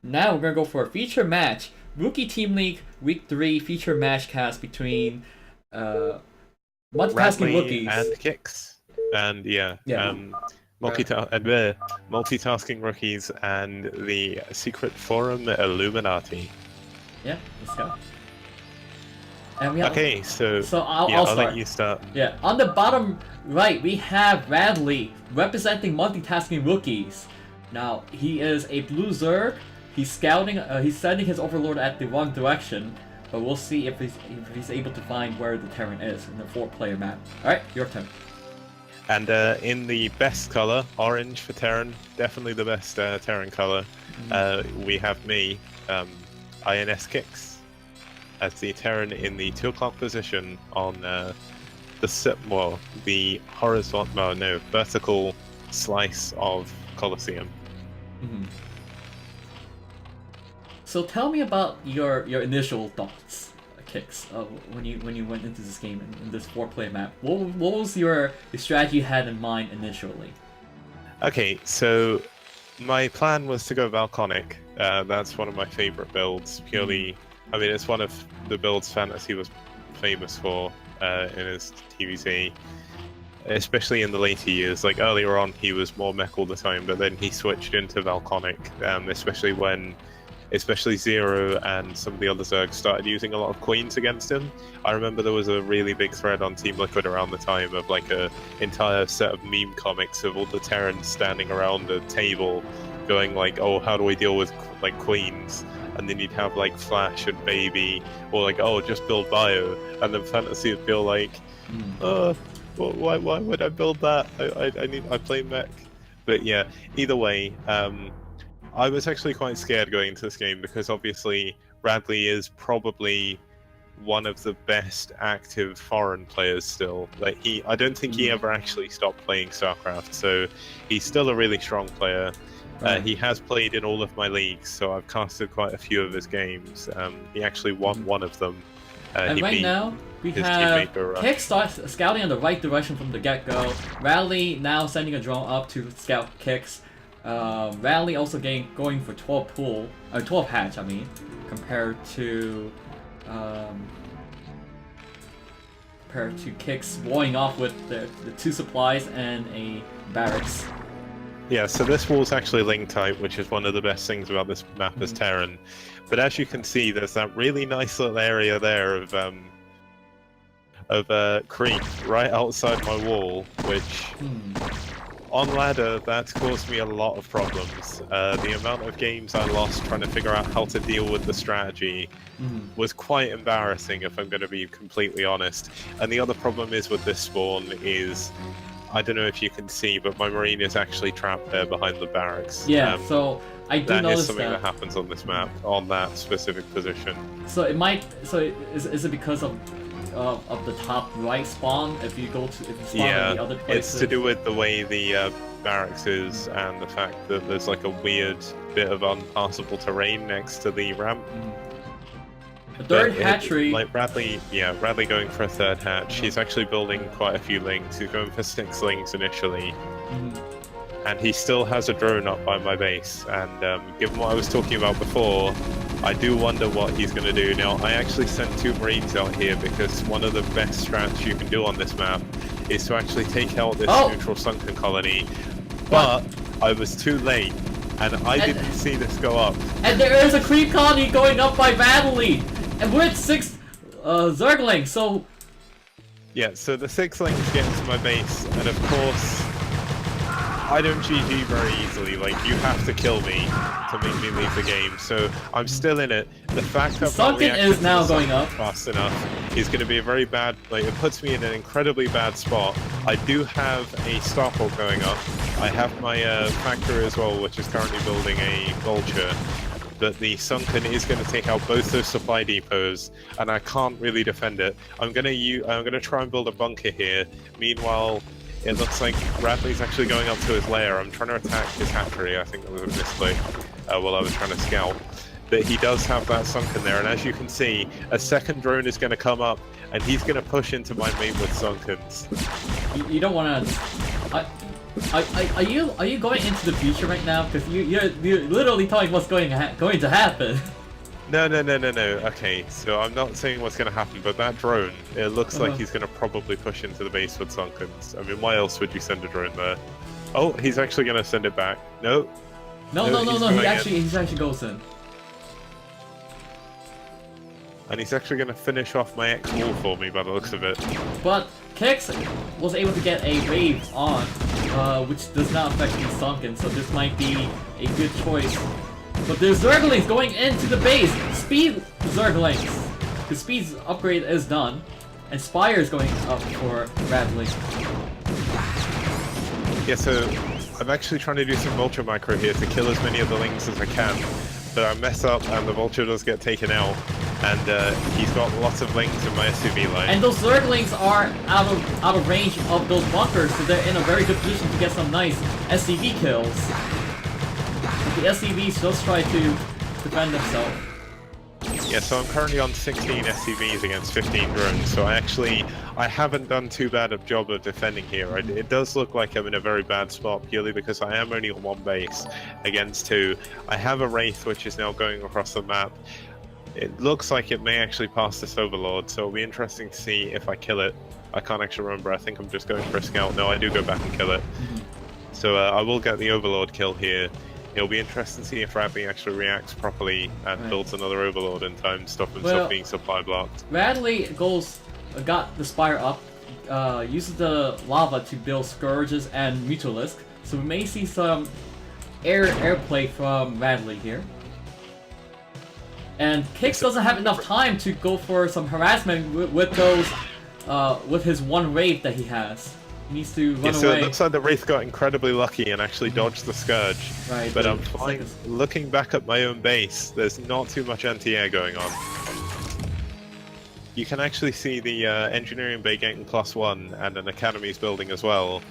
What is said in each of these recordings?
Now we're gonna go for a feature match. Rookie Team League Week 3 feature match cast between multitasking Radley rookies. and Qikz. And Yeah. multitasking rookies and the secret forum Illuminati. Yeah, let's go. And we have, Okay, so I'll I'll start. let you start. Yeah, on the bottom right, we have Radley representing multitasking rookies. Now, he is a blue Zerg. He's scouting, he's sending his overlord at the wrong direction, but we'll see if he's able to find where the Terran is in the 4-player map. Alright, your turn. And in the best color, orange for Terran, definitely the best Terran color, we have me, iNs.Qikz, as the Terran in the 2 o'clock position on the vertical slice of Colosseum. So tell me about your initial thoughts, Qikz, when you went into this game in this 4-player map. What was the strategy you had in mind initially? Okay, so my plan was to go Valconic. That's one of my favorite builds. Purely, I mean, it's one of the builds Fantasy was famous for in his TVC, especially in the later years. Like earlier on, he was more mech all the time, but then he switched into Valconic, especially Zero and some of the other Zergs started using a lot of Queens against him. I remember there was a really big thread on Team Liquid around the time of like a entire set of meme comics of all the Terrans standing around a table going like, oh, how do we deal with like Queens? And then you'd have like Flash and Baby, or like, oh, just build Bio. And then Fantasy would feel like, why would I build that? I play mech. But yeah, either way, I was actually quite scared going into this game because obviously Radley is probably one of the best active foreign players still. Like I don't think he ever actually stopped playing StarCraft, so he's still a really strong player. He has played in all of my leagues, so I've casted quite a few of his games. He actually won one of them. And right now, we have Qikz scouting in the right direction from the get-go. Radley now sending a drone up to scout Qikz. Radley also going for 12 hatch, I mean, compared to Qikz blowing off with the 2 supplies and a barracks. Yeah, so this wall's actually link type, which is one of the best things about this map as Terran. But as you can see, there's that really nice little area there of creep right outside my wall, which on ladder, that's caused me a lot of problems. The amount of games I lost trying to figure out how to deal with the strategy was quite embarrassing, if I'm going to be completely honest. And the other problem is with this spawn is, I don't know if you can see, but my Marine is actually trapped there behind the barracks. Yeah, so I do notice that is something that happens on this map, on that specific position. So it might. So is it because of the top right spawn? If you spawn in the other places? It's to do with the way the barracks is and the fact that there's like a weird bit of unpassable terrain next to the ramp. The third hatchery. Like Radley going for a third hatch. He's actually building quite a few links. He's going for 6 links initially. And he still has a drone up by my base. And given what I was talking about before, I do wonder what he's going to do. Now, I actually sent 2 Marines out here because one of the best strats you can do on this map is to actually take out this neutral sunken colony. But I was too late, and I didn't see this go up. And there is a creep colony going up by Radley! And we're at 6 Zerglings, so... Yeah, so the 6lings get into my base, and of course, I don't GG very easily. Like, you have to kill me to make me leave the game, so I'm still in it. The fact that Sunken is now going up fast enough is going to be a very bad, like, it puts me in an incredibly bad spot. I do have a Starport going up. I have my factory as well, which is currently building a Vulture. But the Sunken is going to take out both those supply depots, and I can't really defend it. I'm gonna try and build a bunker here. Meanwhile, it looks like Radley's actually going up to his lair. I'm trying to attack his hatchery. I think that was a misclick while I was trying to scout. But he does have that Sunken there, and as you can see, a second drone is going to come up, and he's going to push into my mate with Sunkens. You don't want to... Are you going into the future right now? Because you're literally telling what's going to happen. No. Okay, so I'm not saying what's going to happen, but that drone, it looks like he's going to probably push into the base with Sunkens. I mean, why else would you send a drone there? Oh, he's actually going to send it back. No. No. He actually goes in. And he's actually going to finish off my X wall for me by the looks of it. But KoreanUsher was able to get a wave on, which does not affect the Sunken, so this might be a good choice. But there's Zerglings going into the base! Speed Zerglings! The speed's upgrade is done, and Spire is going up for Radley. Yeah, so I'm actually trying to do some Vulture Micro here to kill as many of the Lings as I can. But I mess up and the Vulture does get taken out. And he's got lots of Lings in my SUV line. And those Zerglings are out of range of those bunkers, so they're in a very good position to get some nice SCV kills. But the SCVs just try to defend themselves. Yeah, so I'm currently on 16 SCVs against 15 drones, so I haven't done too bad a job of defending here. It does look like I'm in a very bad spot, purely because I am only on one base against two. I have a Wraith which is now going across the map. It looks like it may actually pass this Overlord, so it'll be interesting to see if I kill it. I can't actually remember, I think I'm just going for a scout. No, I do go back and kill it. So I will get the Overlord kill here. It'll be interesting to see if Radley actually reacts properly and builds another Overlord in time to stop himself being supply blocked. Radley got the Spire up, uses the lava to build Scourges and Mutualisk, so we may see some airplay from Radley here. And KoreanUsher doesn't have enough time to go for some harassment with those, with his one Wraith that he has. He needs to run so away. It looks like the Wraith got incredibly lucky and actually dodged the Scourge. Right, but I'm fine. Looking back at my own base, there's not too much anti-air going on. You can actually see the engineering bay getting +1 and an academy's building as well.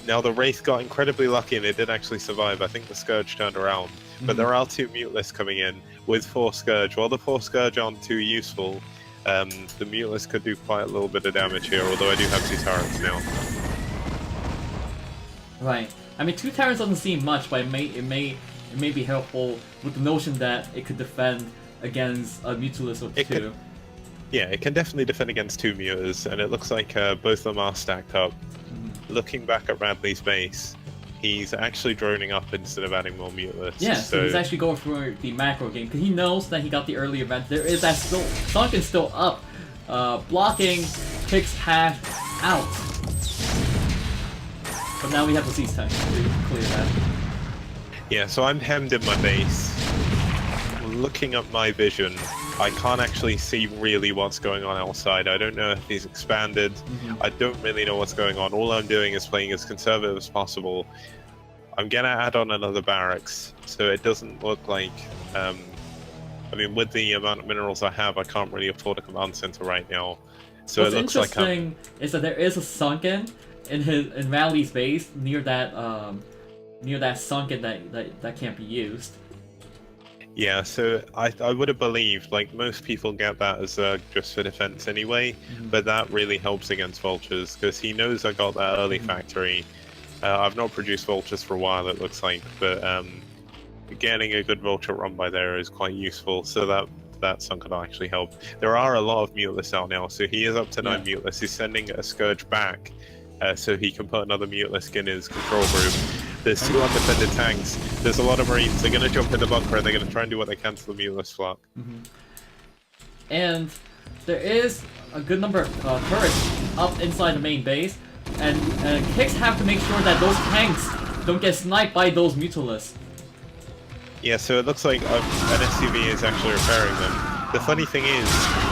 Now the Wraith got incredibly lucky and it did actually survive. I think the Scourge turned around. But there are 2 Mutalisks coming in with 4 Scourge. While the 4 Scourge aren't too useful, the Mutalisk could do quite a little bit of damage here, although I do have 2 turrets now. Right. I mean, 2 turrets doesn't seem much, but it may be helpful with the notion that it could defend against a Mutalisk of 2. Yeah, it can definitely defend against 2 Mutas, and it looks like both of them are stacked up. Looking back at Radley's base, he's actually droning up instead of adding more Mutalisks. Yeah, so he's actually going for the macro game, because he knows that he got the early event. There is that Sunken's still up, blocking KoreanUsher's hash out. But now we have the Siege tank to clear that. Yeah, so I'm hemmed in my base. Looking at my vision, I can't actually see really what's going on outside. I don't know if he's expanded. I don't really know what's going on. All I'm doing is playing as conservative as possible. I'm gonna add on another barracks, so it doesn't look like... I mean, with the amount of minerals I have, I can't really afford a command center right now. So What's it looks like interesting is that there is a Sunken in Radley's base near that Sunken that can't be used. Yeah, so I would have believed, like, most people get that as just for defense anyway, but that really helps against Vultures, because he knows I got that early factory. I've not produced Vultures for a while, it looks like, but getting a good Vulture run by there is quite useful, so that Sunken will actually help. There are a lot of Mutalisks out now, so he is up to 9 Mutalisks. He's sending a Scourge back, so he can put another Mutalisk in his control group. There's 2 undefended tanks. There's a lot of Marines. They're going to jump in the bunker and they're going to try and do what they can to the Mutalisk flock. And there is a good number of turrets up inside the main base, and KoreanUsher have to make sure that those tanks don't get sniped by those Mutalisks. Yeah, so it looks like an SCV is actually repairing them. The funny thing is,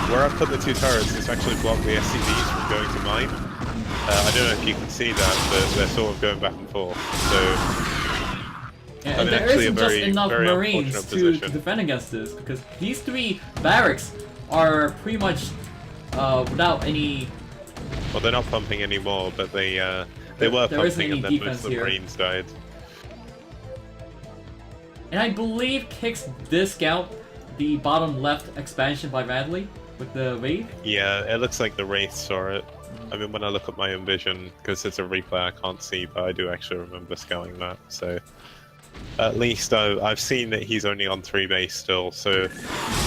where I've put the 2 turrets, it's actually blocked the SCVs from going to mine. I don't know if you can see that, but they're sort of going back and forth. So, yeah, and there isn't just enough Marines to defend against this, because these 3 barracks are pretty much without any... Well, they're not pumping anymore, but they were pumping and then most of the Marines died. And I believe KoreanUsher did scout the bottom left expansion by Radley with the Wraith. Yeah, it looks like the Wraith saw it. I mean, when I look at my own vision, because it's a replay, I can't see, but I do actually remember scouting that. So at least I've seen that he's only on 3 base still. So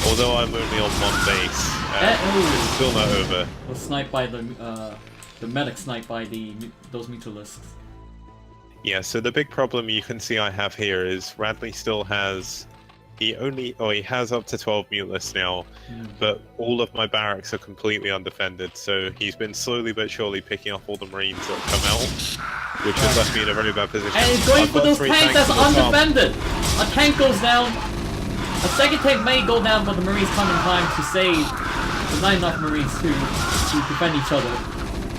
although I'm only on 1 base, it's still not over. Was sniped by the medic sniped by those mutualists. Yeah. So the big problem you can see I have here is Radley still has. He has up to 12 mutalists now, but all of my barracks are completely undefended, so he's been slowly but surely picking off all the marines that come out, which has left me in a very bad position. And he's going for those tanks that's undefended! A tank goes down, a second tank may go down, but the marines come in time to save. There's not enough marines to defend each other.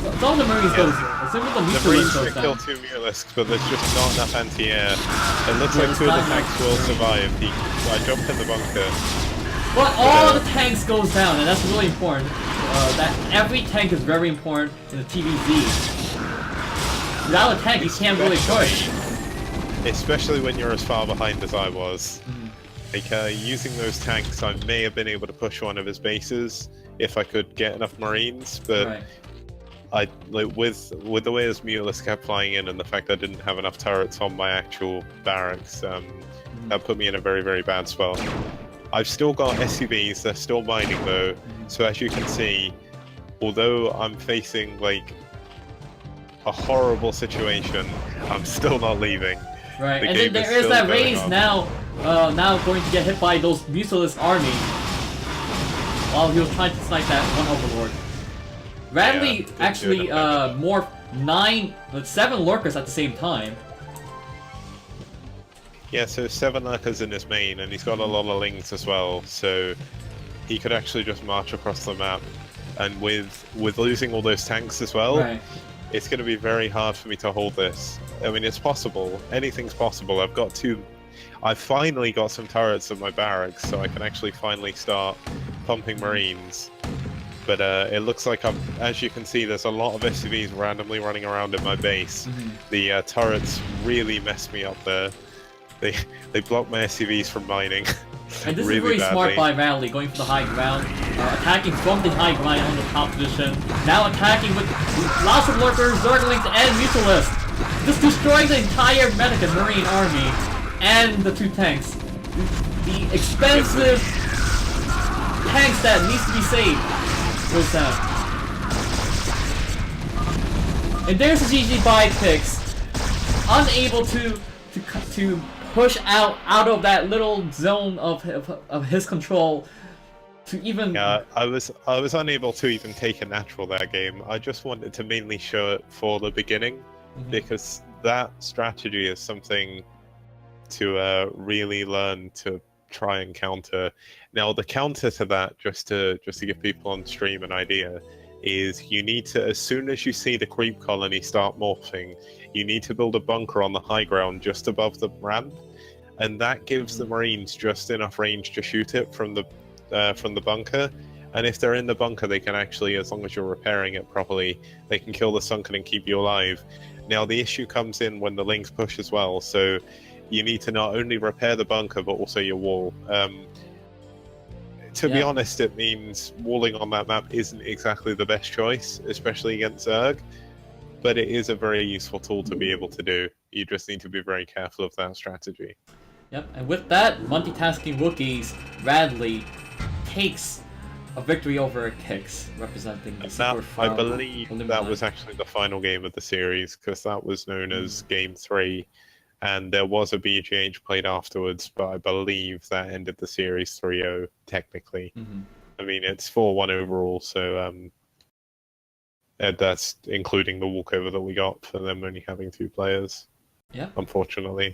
So all the marines goes down. The marines can kill 2 mutalisks, but there's just not enough anti-air. It looks like 2 of the tanks will survive. I jumped in the bunker. But all the tanks goes down, and that's really important. That every tank is very important in the TVZ. Without a tank, you can't really push. Especially when you're as far behind as I was. Like, using those tanks, I may have been able to push one of his bases if I could get enough marines, but with the way his mutalists kept flying in and the fact I didn't have enough turrets on my actual barracks, that put me in a very, very bad spot. I've still got SCVs, they're still mining though, so as you can see, although I'm facing like a horrible situation, I'm still not leaving. Right, and then there is that raise now going to get hit by those mutalist army while he was trying to snipe that one overlord. Radley actually morphed 7 lurkers at the same time. Yeah, so 7 lurkers in his main, and he's got a lot of lings as well, so he could actually just march across the map. And with losing all those tanks as well, it's going to be very hard for me to hold this. I mean, it's possible. Anything's possible. I've finally got some turrets at my barracks, so I can actually finally start pumping marines. But it looks like as you can see, there's a lot of SCVs randomly running around in my base. The turrets really messed me up there. They blocked my SCVs from mining. And this is really smart by Radley, going for the high ground, attacking from the high ground on the top position. Now attacking with lots of lurkers, zerglings, and mutalists. Just destroying the entire medic and marine army and the 2 tanks. The expensive tanks that needs to be saved goes down. And there's the GG by Qikz, unable to push out of that little zone of his control to even. Yeah, I was unable to even take a natural that game. I just wanted to mainly show it for the beginning, because that strategy is something to really learn to try and counter. Now the counter to that, just to give people on stream an idea, is you need to, as soon as you see the creep colony start morphing, you need to build a bunker on the high ground just above the ramp, and that gives the marines just enough range to shoot it from the bunker. And if they're in the bunker, they can actually, as long as you're repairing it properly, they can kill the sunken and keep you alive. Now the issue comes in when the lings push as well, so you need to not only repair the bunker but also your wall. To be honest, it means walling on that map isn't exactly the best choice, especially against Zerg, but it is a very useful tool to be able to do. You just need to be very careful of that strategy. Yep, and with that, multitasking rookies, Radley takes a victory over Qikz, representing the Super I believe that was actually the final game of the series, because that was known as Game 3, and there was a BGH played afterwards, but I believe that ended the series 3-0, technically. I mean, it's 4-1 overall, so that's including the walkover that we got for them only having 2 players. Yeah. Unfortunately.